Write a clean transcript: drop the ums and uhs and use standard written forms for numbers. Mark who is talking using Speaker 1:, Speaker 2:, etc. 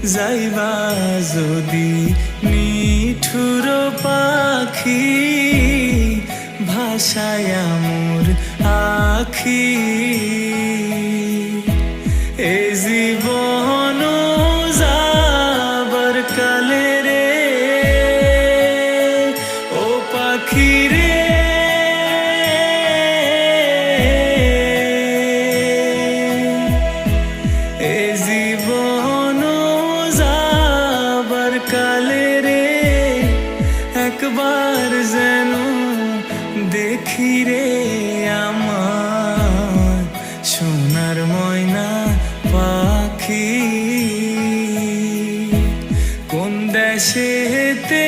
Speaker 1: যাইবা যদি নিঠুর পাখি ভাষায় মোর আখি এ জীবন যাবার কালে রে ও পাখি রে এ জীবন যাবার কালে রে একবার যেন দেখি রে আমার সোনার ময়না পাখি কোন দেশেতে